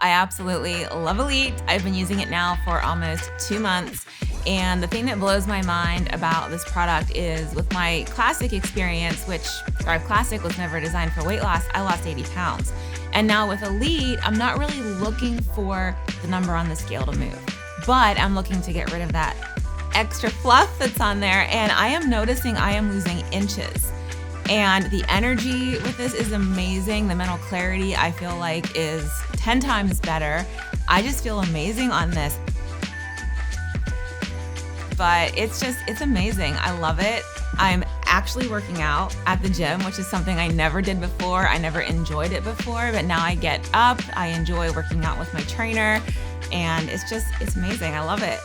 I absolutely love Elite. I've been using it now for almost 2 months. And the thing that blows my mind about this product is with my Classic experience, which Thrive Classic was never designed for weight loss, I lost 80 pounds. And now with Elite, I'm not really looking for the number on the scale to move, but I'm looking to get rid of that extra fluff that's on there. And I am noticing I am losing inches. And the energy with this is amazing. The mental clarity I feel like is 10 times better. I just feel amazing on this. But it's amazing. I love it. I'm actually working out at the gym, which is something I never did before. I never enjoyed it before, but now I get up, I enjoy working out with my trainer, and it's amazing. I love it.